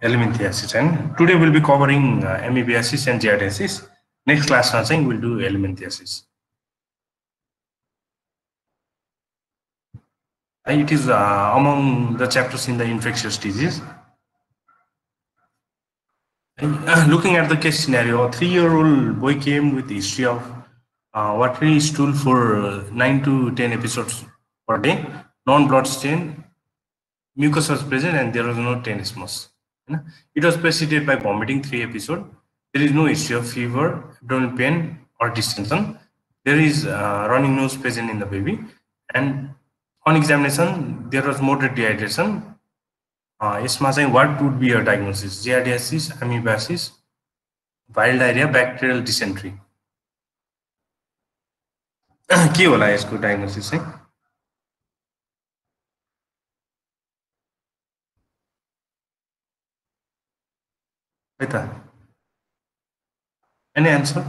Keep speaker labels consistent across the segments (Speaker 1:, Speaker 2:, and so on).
Speaker 1: Amoebiasis, and today we'll be covering amoebiasis and giardiasis. Next class we'll do amoebiasis. It is among the chapters in the infectious disease. Looking at the case scenario, a 3-year-old boy came with history of watery stool for 9 to 10 episodes per day, non-blood stain, mucus was present, and there was no tenesmus. It was preceded by vomiting 3 episodes. There is no history of fever, abdominal pain, or distension. There is running nose present in the baby, and on examination there was moderate dehydration. यसमा चाहिँ what would be your diagnosis? Giardiasis, amoebiasis, viral diarrhea, bacterial dysentery. के होला यसको diagnosis चाहिँ? है त? Any answer?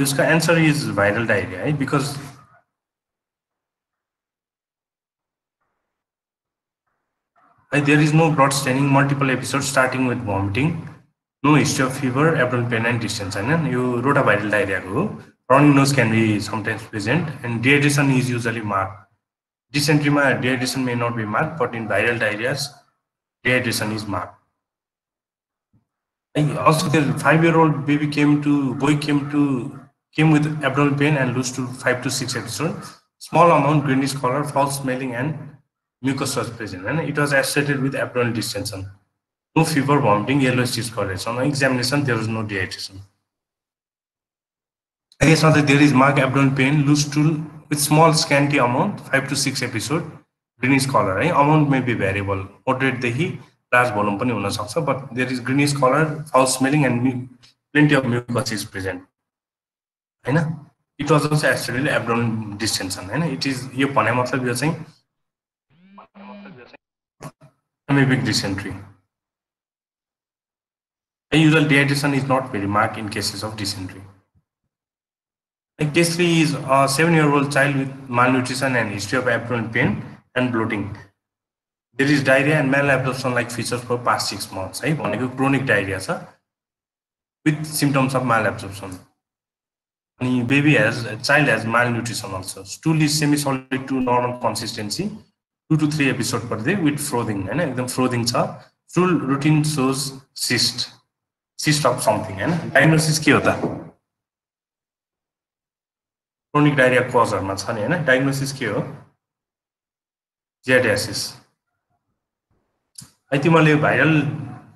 Speaker 1: उसका answer is viral diarrhea, because there is no blood staining, multiple episodes starting with vomiting, no history of fever, abdominal pain, and distension. You wrote a viral diarrhea. Running nose can be sometimes present, and dehydration is usually marked. Dysentery, dehydration may not be marked, but in viral diarrheas, dehydration is marked. Also, the 5-year-old baby came with abdominal pain and loose to 5 to 6 episodes. Small amount, greenish color, foul smelling, and mucus was present, and it was associated with abdominal distension. No fever, vomiting, yellowish discoloration. On examination, there was no dehydration. I guess now that there is marked abdominal pain, loose stool with small scanty amount, 5 to 6 episodes, greenish color. Amount may be variable. Moderate dehi, large volume pani huna sakcha, but there is greenish color, foul smelling, and plenty of mucus is present. It was also associated with abdominal distension. It is यो भने मतलब यो चाहिँ amoebic dysentery. Usual dehydration is not very marked in cases of dysentery. Case 3 is a 7-year-old child with malnutrition and history of abdominal pain and bloating. There is diarrhea and malabsorption-like features for past 6 months. Chronic diarrhea with symptoms of malabsorption. Child has malnutrition also. Stool is semi-solid to normal consistency, 2 to 3 episodes per day with frothing. Frothing stool routine shows cyst of something. Diagnosis के होता? Chronic diarrhea cause diagnosis के हो? Giardiasis. तिमीले viral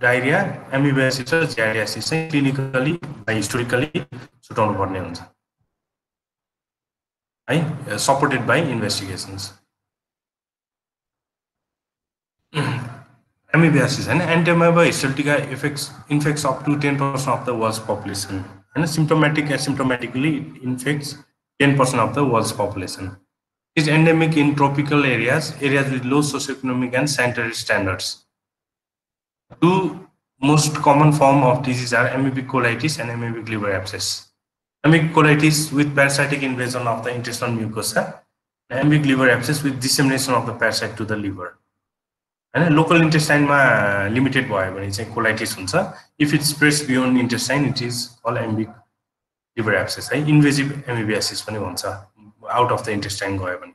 Speaker 1: diarrhea, amoebiasis र giardiasis चाहिँ clinically by historically छुटाउनु पर्ने हुन्छ. Supported by investigations. Amoebiasis and amoeba histolytica infects up to 10% of the world's population. And symptomatic asymptomatically infects 10% of the world's population. It is endemic in tropical areas with low socioeconomic and sanitary standards. Two most common forms of disease are amoebic colitis and amoebic liver abscess. Amoebic colitis with parasitic invasion of the intestinal mucosa, and amoebic liver abscess with dissemination of the parasite to the liver. And local intestine limited colitis huncha. If it spreads beyond intestine, it is called amoebic liver abscess. Invasive amoebiasis pani huncha, out of the intestine gayo pani.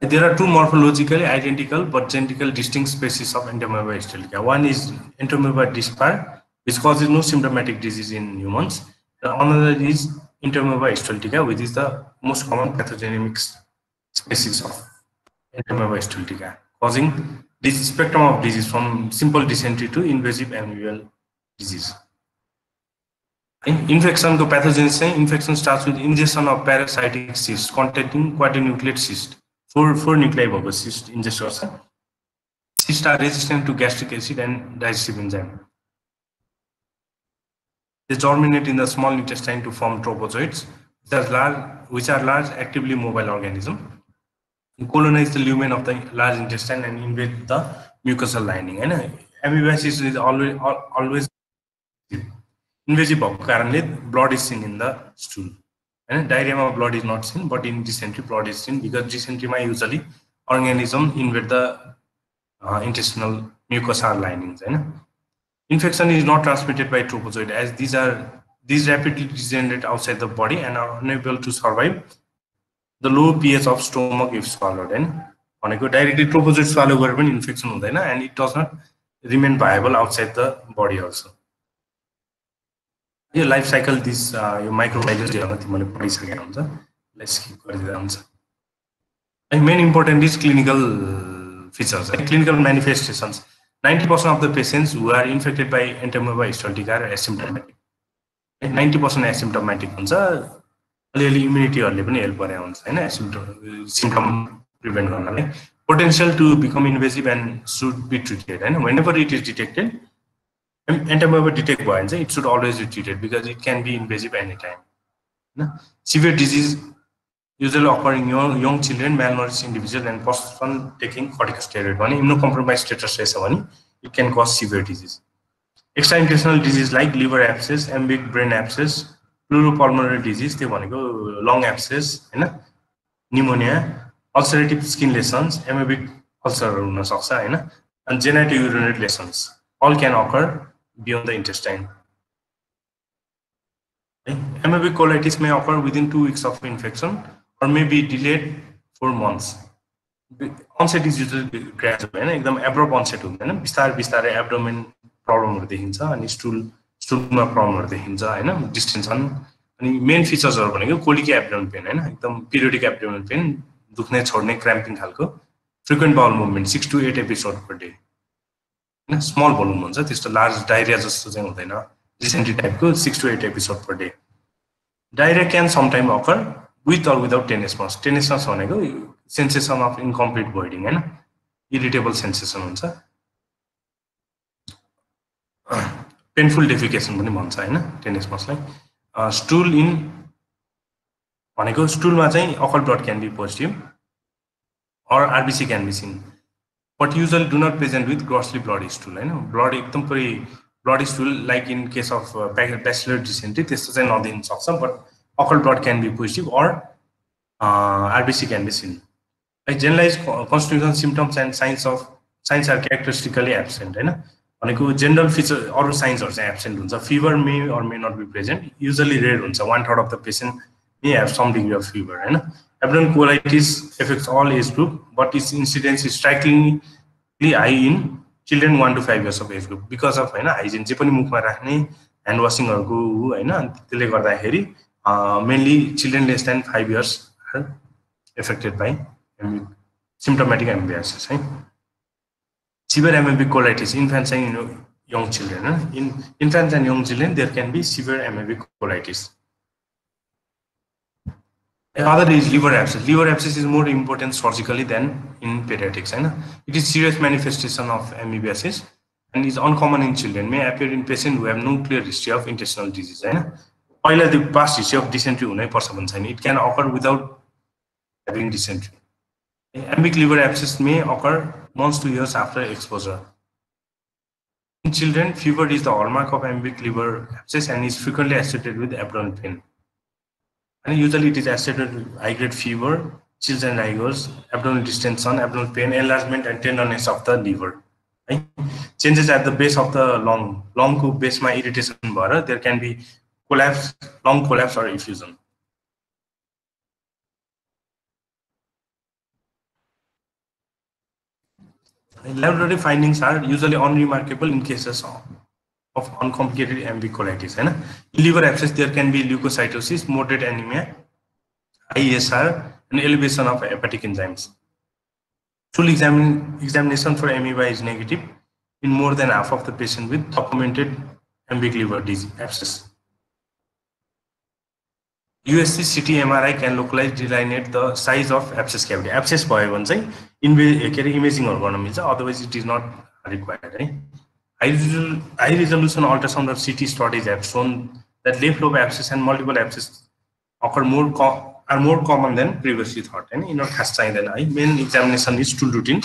Speaker 1: There are 2 morphologically identical but genetically distinct species of Entamoeba histolytica. One is Entamoeba dispar, which causes no symptomatic disease in humans. Another is Entamoeba histolytica, which is the most common pathogenic species of Entamoeba histolytica, causing this spectrum of disease from simple dysentery to invasive amoebial disease. Infection to pathogens, infection starts with ingestion of parasitic cyst containing quadrinucleate cyst. 4 nuclei भएको cyst ingest गर्छ. Cysts are resistant to gastric acid and digestive enzyme. They germinate in the small intestine to form tropozoites, which are large, actively mobile organisms. Colonize the lumen of the large intestine and invade the mucosal lining. And amoebiasis is always invasive भएको कारणले blood is seen in the stool. And diarrhea blood is not seen, but in dysentery blood is seen because dysentery usually organism invade the intestinal mucosal linings. Infection is not transmitted by trophozoite as these rapidly degenerate outside the body and are unable to survive the low pH of stomach if swallowed. Directly trophozoite swallow infection and it does not remain viable outside the body also. Your life cycle this your microbiology let's keep going. And main important is clinical features, clinical manifestations. 90% of the patients who are infected by entamoeba histolytica are asymptomatic. 90% asymptomatic हुन्छ अलिअलि इम्युनिटीहरुले पनि help गरे हुन्छ हैन symptom prevent गर्नलाई. Potential to become invasive and should be treated, and whenever it is detected, entamoeba detect भयो भने it should always be treated because it can be invasive anytime. Severe disease usually occurring in young children, malnourished individuals, and person taking corticosteroid. Immunocompromised status रहेछ भने it can cause severe disease. Extraintestinal disease like liver abscess, amoebic brain abscess, pleuropulmonary disease, त्यो भनेको lung abscess, हैन, pneumonia, ulcerative skin lesions, amoebic ulcer हुन सक्छ हैन, and genitourinary lesions all can occur beyond the intestine. Amoebic colitis may occur within 2 weeks of infection or may be delayed for months. Onset is usually gradual, एकदम abrupt onset हुँदैन, बिस्तारै abdomen प्रब्लमहरु देखिन्छ अनि स्टुलमा प्रब्लमहरु देखिन्छ हैन, डिस्टेन्सन अनि मेन फिचर्सहरु भनेको colic abdomen pain हैन, एकदम पिरियोडिक एब्डोमेन पेन, दुख्ने छोड्ने क्र्याम्पिङ खालको, frequent bowel movement 6 to 8 episode per day हैन, स्मल भोल्युम हुन्छ, त्यस्तो लार्ज डायरिया जस्तो चाहिँ हुँदैन, डिसेन्ट्री टाइपको 6 to 8 episode per day. Diarrhea can sometimes occur with or without tenesmus. Tenesmus भनेको sensation of incomplete voiding हैन, irritable sensation हुन्छ, painful defecation पनि भन्छ हैन tenesmusलाई. Stool in भनेको स्टुलमा चाहिँ occult blood can be positive or RBC can be seen, but usually do not present with grossly bloody stool हैन, blood एकदम पुरै bloody stool like in case of bacillary dysentery त्यस्तो चाहिँ नदिन सक्छ, but occult blood can be positive or RBC can be seen. Like generalized constitutional symptoms and signs are characteristically absent हैन, भनेको general feature अरु signs are absent हुन्छ. Fever may or may not be present, usually rare हुन्छ, 1/3 of the patient may have some degree of fever हैन. Abdominal colitis affects all age group, but its incidence is strikingly high in children 1 to 5 years of age group because of हैन hygiene जे पनि मुखमा राख्ने hand washing हरुको हैन, त्यसले गर्दाखेरि mainly children less than 5 years are affected by symptomatic amoebiasis. Severe amoebic colitis, infants and young children. In infants and young children, there can be severe amoebic colitis. Another is liver abscess. Liver abscess is more important surgically than in pediatrics. It is serious manifestation of amoebiasis and is uncommon in children. May appear in patients who have no clear history of intestinal disease. The past history of dysentery हुनै पर्छ भन्छ नि, it can occur without having dysentery. Amoebic liver abscess may occur months to years after exposure. In children, fever is the hallmark of amoebic liver abscess and is frequently associated with abdominal pain. And usually it is associated with high-grade fever, chills and rigors, abdominal distension, abdominal pain, enlargement and tenderness of the liver. Changes at the base of the lung को base मा irritation भएर there can be collapse, lung collapse or effusion. Laboratory findings are usually unremarkable in cases of uncomplicated amoebic colitis. In liver abscess, there can be leukocytosis, moderate anemia, high ESR, and elevation of hepatic enzymes. Full examination for amoeba is negative in more than half of the patient with documented amoebic liver disease abscess. USC CT MRI can localize delineate the size of abscess cavity. Abscess भयो भने चाहिँ imaging गर्न मिल्छ, otherwise it is not required. High resolution ultrasound or CT studies have shown that left lobe abscess and multiple abscess are more common than previously thought. Main examination is stool routine.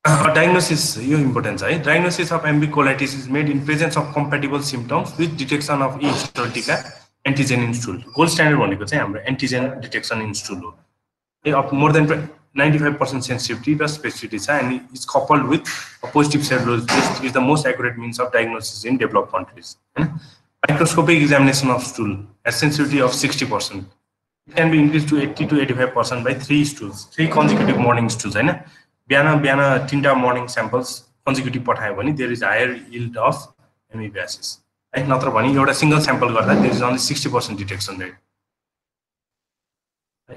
Speaker 1: Diagnosis, your importance, right? Diagnosis of amoebic colitis is made in presence of compatible symptoms with detection of E histolytica antigen in stool. Gold standard भनेको चाहिँ हाम्रो antigen detection in stool हो. Of more than 95% sensitivity र specificity छ, and is coupled with a positive serology test is the most accurate means of diagnosis in developed countries. Microscopic examination of stool has sensitivity of 60%. It can be increased to 80 to 85% by 3 consecutive morning stools. बिहान 3टा morning samples consecutive पठायो भने there is higher yield of amoebiasis. नत्र भने एउटा single sample गर्दा there is only 60% detection rate.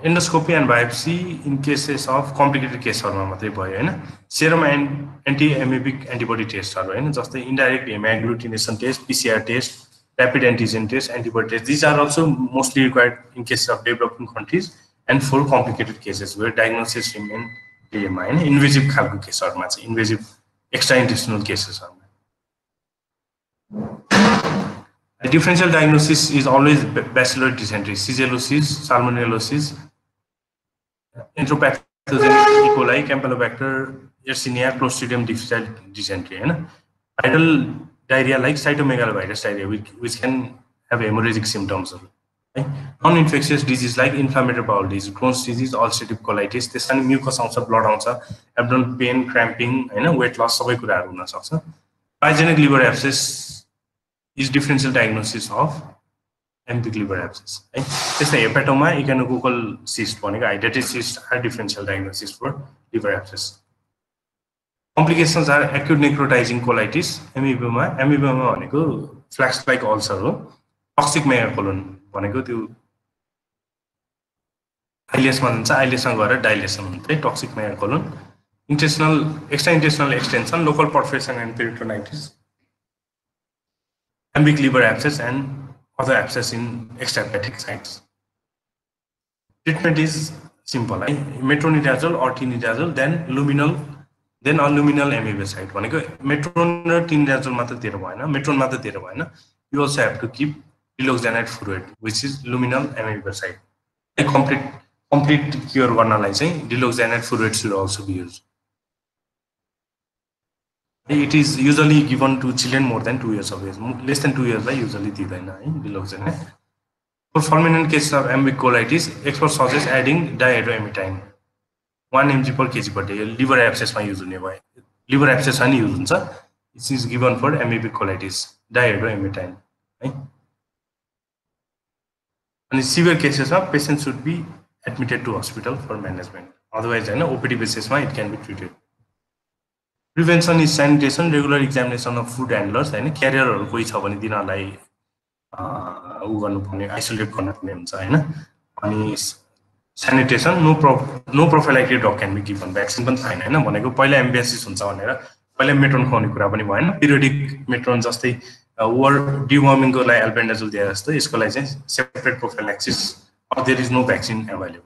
Speaker 1: Endoscopy and biopsy in cases of complicated caseहरुमा मात्रै भयो हैन. Serum and anti-amoebic antibody testहरु हैन, जस्तै indirect hemagglutination test, PCR test, rapid antigen test, antibody test. These are also mostly required in cases of developing countries and for complicated cases where diagnosis remain invasive खालको केसहरुमा चाहिँ invasive extraintestinal cases. The differential diagnosis is always bacillary dysentery, shigellosis, salmonellosis, enteropathogenic E. coli, Campylobacter, Yersinia, Clostridium difficile dysentery. Viral diarrhea like cytomegalovirus diarrhea, which can have hemorrhagic symptoms. Non-infectious disease like inflammatory bowel disease, Crohn's disease, ulcerative colitis, त्यसमा mucus आउँछ, blood आउँछ, abdomen pain, cramping, weight loss सबै कुराहरु हुन सक्छ. Pyogenic liver abscess is differential diagnosis of amoebic liver abscess. त्यस्तै hepatoma, echinococcal cyst भनेको hydatid cyst are differential diagnosis for liver abscess. Complications are acute necrotizing colitis, amoebioma भनेको flax-like ulcer हो, toxic megacolon भनेको त्यो आइलेसमा जान्छ, आइलेसमा गएर dilation हुन्छ, toxic megacolon, extraintestinal extension, local perforation and peritonitis, amoebic liver abscess and other abscess in extrahepatic sites. Treatment is simple, metronidazole or tinidazole, then luminal, then a luminal amoebicide. भनेको metron र tinidazole मात्र दिएर भएन, metron मात्र दिएर भएन, you also have to keep diloxanate fluid, which is luminal amoebicide. A complete cure गर्नलाई चाहिँ diloxanate fluid should also be used. It is usually given to children more than 2 years of age. Less than 2 years लाई usually दिदैन diloxanate. For fulminant cases of amoebic colitis, experts suggest adding dihydroamidine 1 mg per kg per day. Liver abscess मा use हुने भयो. Liver abscess मा use हुन्छ. It is given for amoebic colitis, dihydroamidine. And in severe cases, patients should be admitted to hospital for management. Otherwise, OPD basis it can be treated. Prevention is sanitation, regular examination of food handlers, and carrier or कोही छ भने तिनीहरुलाई उ गर्नुपर्ने, isolate गर्नुपर्ने हुन्छ हैन. अनि sanitation, no prophylactic drug can be given. Vaccine पनि छैन हैन, भनेको पहिला amoebiasis हुन्छ भनेर पहिला मेट्रोन खुवाउने कुरा पनि भएन. Periodic मेट्रोन जस्तै or deworming को लागि albendazole दिए जस्तो यसको लागि चाहिँ separate prophylaxis or there is no vaccine available.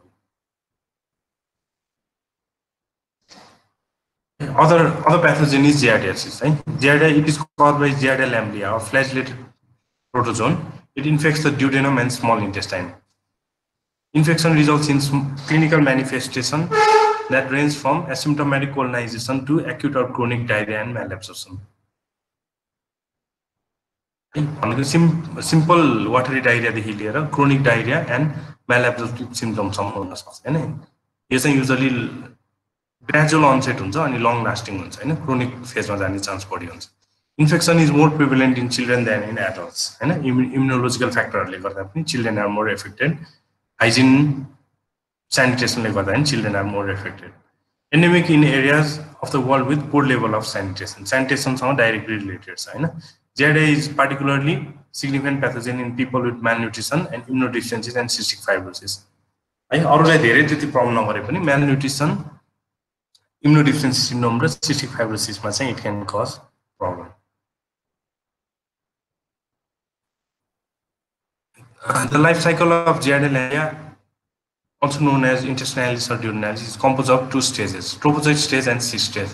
Speaker 1: Other pathogen is giardiasis. Giardia, it is caused by Giardia lamblia, a flagellated protozoan. It infects the duodenum and small intestine. Infection results in clinical manifestation that range from asymptomatic colonization to acute or chronic diarrhea and malabsorption. Simple watery diarrhea देखि लिएर chronic diarrhea and malabsorptive symptoms हुन सक्छ हैन. यो चाहिँ usually gradual onset हुन्छ अनि long lasting हुन्छ हैन. Chronic phase मा जाने chance बढी हुन्छ. Infection is more prevalent in children than in adults हैन. Immunological factorहरुले गर्दा पनि children are more affected. Hygiene, sanitation ले गर्दा पनि children are more affected. Endemic in areas of the world with poor level of sanitation. Sanitation सँग directly related छ हैन. Giardia is particularly significant pathogen in people with malnutrition and immunodeficiencies and cystic fibrosis. अरूलाई धेरै त्यति problem नगरे पनि malnutrition, immunodeficiency syndrome र cystic fibrosis मा चाहिँ it can cause problem. The life cycle of Giardia lamblia, also known as intestinalis or duodenalis, is composed of 2 stages: trophozoite stage and cyst stage.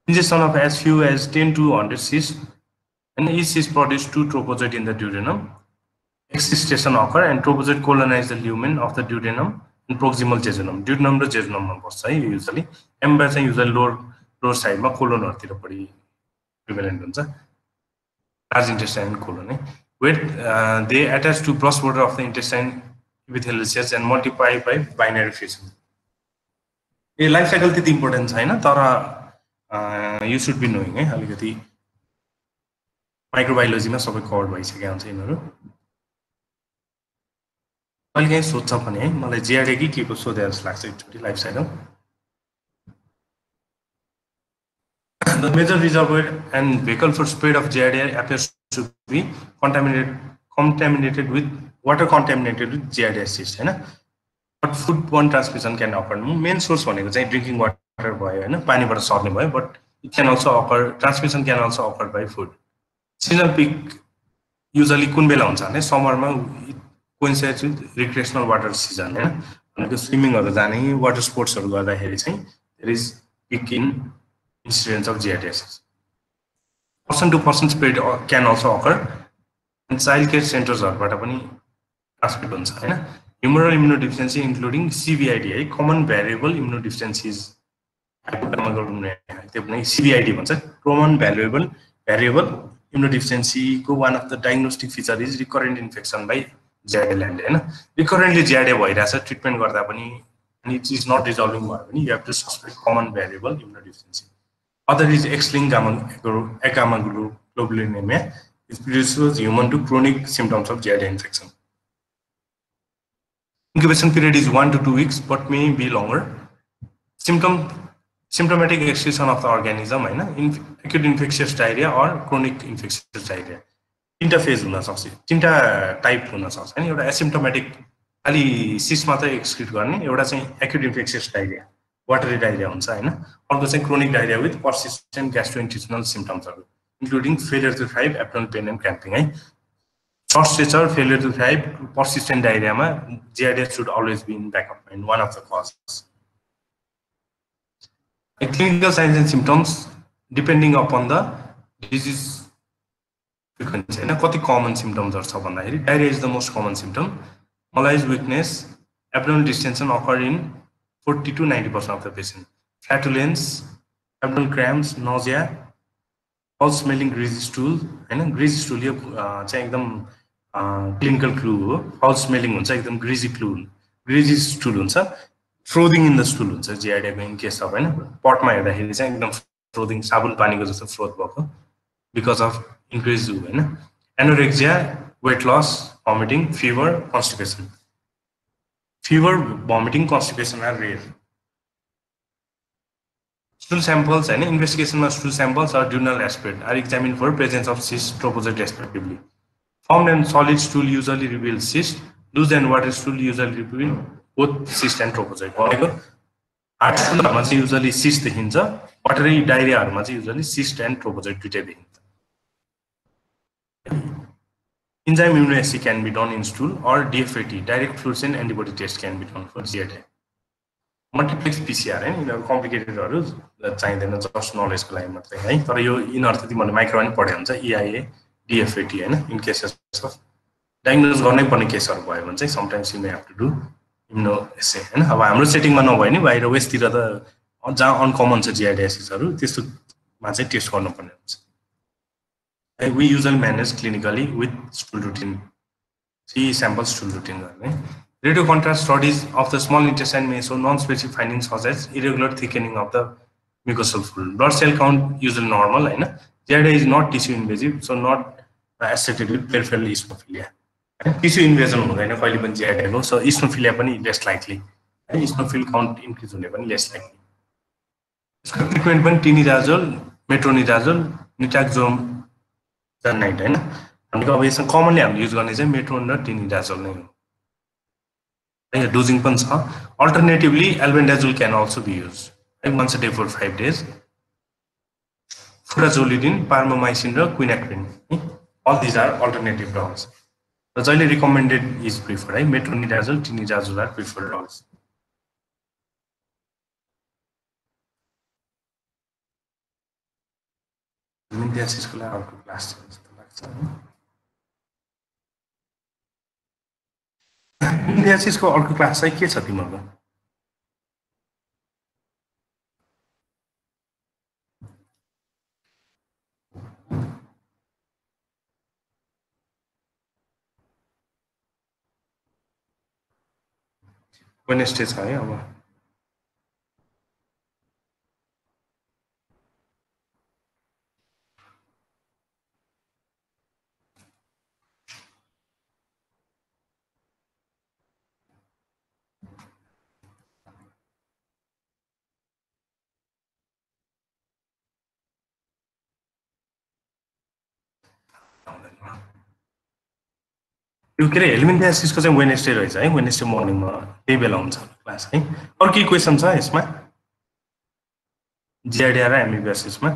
Speaker 1: Ingestion of as few as 10 to 100 cysts, and each cyst produces 2 trophozoite in the duodenum. Excision occur and trophozoite colonize the lumen of the duodenum and proximal jejunum. Duodenum र jejunum मा बस्छ है usually. Embryo चाहिँ usually lower lower साइडमा कोलोनहरुतिर बढी prevalent हुन्छ large intestine colon है where they attach to cross border of the intestine epithelial cells and multiply by binary fission. A life cycle त्यति इम्पोर्टेन्ट छैन तर यु शुड बी नोइङ है अलिकति माइक्रोबायोलोजीमा सबै कभर भइसकेको हुन्छ यिनीहरू कहिले काहीँ सोध्छ भने है मलाई जिआरए कि के को सोधे जस्तो लाग्छ एकचोटि life cycle The major reservoir and vehicle for spread of giardia appears to be contaminated with water contaminated with giardiasis हैन but foodborne transmission can occur. Main source भनेको चाहिँ drinking water भयो हैन पानीबाट सर्ने भयो but it can also occur transmission can also occur by food. Seasonal peak usually कुन बेला हुन्छ भने समरमा coincides with recreational water season हैन भनेको स्विमिङहरु जाने वाटर स्पोर्ट्सहरु गर्दाखेरि चाहिँ there is peak in incidence of giardiasis. Person to person spread can also occur and child care centers बाट पनि transmit हुन्छ हैन humoral immunodeficiency including CVID है common variable immunodeficiencies त्यो पनि CVID भन्छ common variable immunodeficiency को one of the diagnostic feature is recurrent infection by giardia हैन recurrently giardia भइराछ ट्रिटमेन्ट गर्दा पनि and it is not resolving भयो भने you have to suspect common variable immunodeficiency. Other is X-linked agammaglobulinemia. It produces human to chronic symptoms of giardia infection. Incubation period is 1 to 2 weeks, but may be longer. Symptomatic excretion of the organism, acute infectious diarrhea or chronic infectious diarrhea. तीनटा phase हुन सक्छ, तीनटा type हुन सक्छ हैन एउटा asymptomatic अलि cease मात्रै एक्सक्रिट गर्ने एउटा चाहिँ acute infectious diarrhoea watery diarrhoea हुन्छ हैन अर्को चाहिँ chronic diarrhoea with persistent gastrointestinal सिम्पटम्सहरु including failure to thrive abdominal pain and cramping है first stage failure to thrive persistent डायरियामा giardia should always be in backup mind one of the causes clinical signs and symptoms depending upon the disease frequency हैन कति common सिम्पटम्सहरु छ भन्दाखेरि diarrhoea is the most common symptom malaise weakness abdominal distension occur in 40 to 90% of the patient flatulence abdominal cramps nausea foul smelling greasy stool हैन greasy stool यो चाहिँ एकदम clinical clue हो foul smelling हुन्छ एकदम greasy stool हुन्छ फ्रोदिङ in the stool हुन्छ जिआरडिया in case of हैन पटमा हेर्दाखेरि चाहिँ एकदम फ्रोदिङ साबुन पानीको जस्तो फ्रोथ भएको बिकज अफ इन्क्रिज हैन anorexia weight loss vomiting fever constipation fever vomiting constipation are rare stool samples and investigation of stool samples or duodenal aspirate are examined for presence of cyst troposid respectively formed and solid stool usually reveal cyst loose and water stool usually reveal both cyst and troposid भनेको hard स्टुलहरुमा चाहिँ usually cyst देखिन्छ watery डायरियाहरुमा चाहिँ usually cyst and troposid दुईटै देखिन्छ enzyme immunoassay can be done in stool or DFAT direct fluorescent antibody test can be done for giardia multiplex PCR है यिनीहरु कम्प्लिकेटेडहरु चाहिँदैन just नलेजको लागि मात्रै है तर यो यिनीहरु त तिमीले माइक्रो पनि पढे हुन्छ EIA DFAT हैन इन केसेस अफ डायग्नोज गर्नै पर्ने केसहरु भयो भने चाहिँ sometimes you may have to do immunoassay हैन अब हाम्रो सेटिङमा नभए नि बाहिर वेस्टतिर त जहाँ अनकमन छ जिआरडियासिसहरु त्यस्तोमा चाहिँ टेस्ट गर्नुपर्ने हुन्छ We usually manage clinically with stool routine. See sample stool routine. Radio contrast studies of the small intestine may show non-specific findings such as irregular thickening of the mucosal fluid. Blood cell count usually normal. Giardia is not tissue invasive, so not associated with peripheral eosinophilia. Tissue invasion हुँदैन कहिले पनि giardia so eosinophilia पनि less likely. Eosinophil count increase हुने पनि less likely. यसको treatment पनि tinidazole, metronidazole, निटाक्सोम night हैन भनेको अब यसमा कमनली हामीले युज गर्ने चाहिँ मेट्रोन र टिनिडाजोल नै हो यो डोजिङ पनि छ alternatively albendazole can also be used once a day for 5 days furazolidone paromomycin र quinacrine all these are alternative drugs र जहिले रिकमेन्डेड इज प्रिफर्ड है metronidazole tinidazole are preferred drugs इम्युनिटियासिसको लागि अर्को क्लास छ जस्तो लाग्छ इम्युनिटियासिसको अर्को क्लास चाहिँ के छ तिम्रो? वेडनेसडे छ है अब यो के अरे हेल्मिन्थियासिसको चाहिँ वेडनेसडे रहेछ है वेडनेसडे मर्निङमा त्यही बेला हुन्छ क्लास है अरू केही क्वेसन छ यसमा जिआरडिया र एमबिबिएसमा